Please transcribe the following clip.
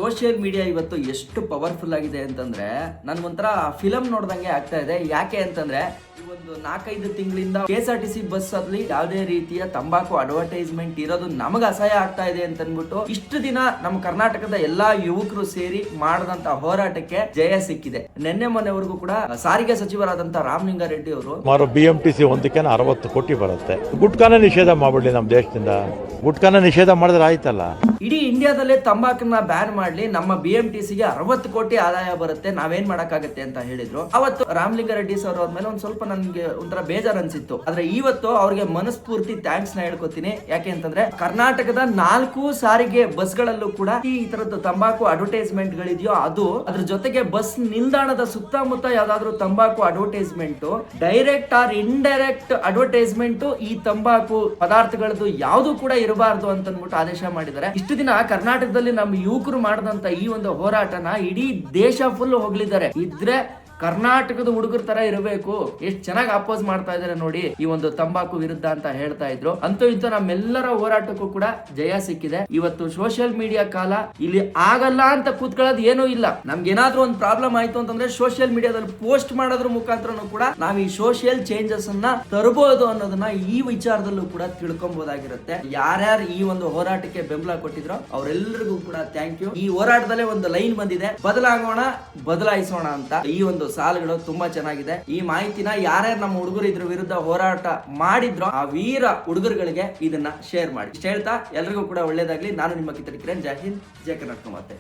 Social media ಇವತ್ತು ಎಷ್ಟು powerful ಆಗಿದೆ ಅಂತಂದ್ರೆ ನನ್ಗೊಂಥರ ಫಿಲಂ ನೋಡ್ದಂಗೆ ಆಗ್ತಾ ಇದೆ. ಯಾಕೆ ಅಂತಂದ್ರೆ ಈ ಒಂದು 4-5 ತಿಂಗಳಿಂದ KSRTC ಬಸ್ ಅಲ್ಲಿ ಯಾವುದೇ ರೀತಿಯ ತಂಬಾಕು ಅಡ್ವರ್ಟೈಸ್ಮೆಂಟ್ ಇರೋದು ನಮಗ ಅಸಹ್ಯ ಆಗ್ತಾ ಇದೆ ಅಂತ ಅನ್ಬಿಟ್ಟು ಇಷ್ಟು ದಿನ ನಮ್ಮ ಕರ್ನಾಟಕದ ಎಲ್ಲಾ ಯುವಕರು ಸೇರಿ ಮಾಡದಂತ ಹೋರಾಟಕ್ಕೆ ಜಯ ಸಿಕ್ಕಿದೆ. ನಿನ್ನೆ ಮೊನ್ನೆವರೆಗೂ ಕೂಡ ಸಾರಿಗೆ ಸಚಿವರಾದಂತ ರಾಮಲಿಂಗಾರೆಡ್ಡಿ ಅವರು ಸುಮಾರು BMTC ಒಂದಕ್ಕೆ 60 ಕೋಟಿ ಬರುತ್ತೆ. ಗುಟ್ಕಾನ ನಿಷೇಧ ಮಾಡ್ಬಿಡ್ಲಿ ನಮ್ಮ ದೇಶದಿಂದ. ಗುಟ್ಕಾನ ನಿಷೇಧ ಮಾಡಿದ್ರೆ ಆಯ್ತಲ್ಲ. ಇಡೀ ಇಂಡಿಯಾದಲ್ಲೇ ತಂಬಾಕನ್ನ ಬ್ಯಾನ್ ಮಾಡ್ಲಿ, ನಮ್ಮ BMTC ಗೆ 60 ಕೋಟಿ ಆದಾಯ ಬರುತ್ತೆ, ನಾವೇನ್ ಮಾಡಕ್ಕಾಗತ್ತೆ ಅಂತ ಹೇಳಿದ್ರು. ಅವತ್ತು ರಾಮಲಿಂಗಾರೆಡ್ಡಿ ಸರ್ ಅವ್ರ ಮೇಲೆ ಒಂದ್ ಸ್ವಲ್ಪ ನನ್ಗೆ ಒಂಥರ ಬೇಜಾರ್ ಅನ್ಸಿತ್ತು. ಆದ್ರೆ ಇವತ್ತು ಅವ್ರಿಗೆ ಮನಸ್ಫೂರ್ತಿ ಥ್ಯಾಂಕ್ಸ್ ನ ಹೇಳ್ಕೊತೀನಿ. ಯಾಕೆ ಅಂತಂದ್ರೆ ಕರ್ನಾಟಕದ 4 ಸಾರಿಗೆ ಬಸ್ ಗಳಲ್ಲೂ ಕೂಡ ಈ ತರದ್ದು ತಂಬಾಕು ಅಡ್ವರ್ಟೈಸ್ಮೆಂಟ್ ಗಳಿದೆಯೋ ಅದು, ಅದ್ರ ಜೊತೆಗೆ ಬಸ್ ನಿಲ್ದಾಣದ ಸುತ್ತಮುತ್ತ ಯಾವ್ದಾದ್ರು ತಂಬಾಕು advertisement, direct or indirect advertisement ಈ ತಂಬಾಕು ಪದಾರ್ಥಗಳದ್ದು ಯಾವ್ದು ಕೂಡ ಇರಬಾರ್ದು ಅಂತ ಅನ್ಬಿಟ್ಟು ಆದೇಶ ಮಾಡಿದ್ದಾರೆ. ಇಷ್ಟು ದಿನ ಕರ್ನಾಟಕದಲ್ಲಿ ನಮ್ಮ ಯುವಕರು ಮಾಡಿದಂತ ಈ ಒಂದು ಹೋರಾಟನ ಇಡೀ ದೇಶ ಫುಲ್ ಹೋಗ್ಲಿದ್ದಾರೆ. ಇದ್ರೆ ಕರ್ನಾಟಕದ ಹುಡುಗರ ತರ ಇರಬೇಕು, ಎಷ್ಟು ಚೆನ್ನಾಗಿ ಅಪೋಸ್ ಮಾಡ್ತಾ ಇದಾರೆ ನೋಡಿ ಈ ಒಂದು ತಂಬಾಕು ವಿರುದ್ಧ ಅಂತ ಹೇಳ್ತಾ ಇದ್ರು. ಅಂತೂ ಇಂತ ನಮ್ಮೆಲ್ಲರ ಹೋರಾಟಕ್ಕೂ ಕೂಡ ಜಯ ಸಿಕ್ಕಿದೆ. ಇವತ್ತು ಸೋಷಿಯಲ್ ಮೀಡಿಯಾ ಕಾಲ, ಇಲ್ಲಿ ಆಗಲ್ಲ ಅಂತ ಕೂತ್ಕೊಳ್ಳೋದು ಏನೂ ಇಲ್ಲ. ನಮ್ಗೆ ಏನಾದ್ರೂ ಒಂದು ಪ್ರಾಬ್ಲಮ್ ಆಯ್ತು ಅಂತಂದ್ರೆ ಸೋಷಿಯಲ್ ಮೀಡಿಯಾದಲ್ಲಿ ಪೋಸ್ಟ್ ಮಾಡೋದ್ರ ಮುಖಾಂತರ ಕೂಡ ನಾವ್ ಈ ಸೋಷಿಯಲ್ ಚೇಂಜಸ್ ಅನ್ನ ತರಬಹುದು ಅನ್ನೋದನ್ನ ಈ ವಿಚಾರದಲ್ಲೂ ಕೂಡ ತಿಳ್ಕೊಬಹುದಾಗಿರುತ್ತೆ. ಯಾರ್ಯಾರು ಈ ಒಂದು ಹೋರಾಟಕ್ಕೆ ಬೆಂಬಲ ಕೊಟ್ಟಿದ್ರು ಅವರೆಲ್ಲರಿಗೂ ಕೂಡ ಥ್ಯಾಂಕ್ ಯು. ಈ ಹೋರಾಟದಲ್ಲೇ ಒಂದು ಲೈನ್ ಬಂದಿದೆ, ಬದಲಾಗೋಣ ಬದಲಾಯಿಸೋಣ ಅಂತ. ಈ ಒಂದು ಸಾಲುಗಳು ತುಂಬಾ ಚೆನ್ನಾಗಿದೆ. ಈ ಮಾಹಿತಿನ ಯಾರ್ಯಾರು ನಮ್ಮ ಹುಡುಗರು ಇದ್ರ ವಿರುದ್ಧ ಹೋರಾಟ ಮಾಡಿದ್ರು ಆ ವೀರ ಹುಡುಗರುಗಳಿಗೆ ಇದನ್ನ ಶೇರ್ ಮಾಡಿ. ಇಷ್ಟ ಹೇಳ್ತಾ ಎಲ್ರಿಗೂ ಕೂಡ ಒಳ್ಳೇದಾಗ್ಲಿ. ನಾನು ನಿಮ್ಮ ಕಿತ್ತೂರು ಕಿರಣ್. ಜೈ ಹಿಂದ್, ಜೈ ಕರ್ನಾಟಕ ಮಾತೆ.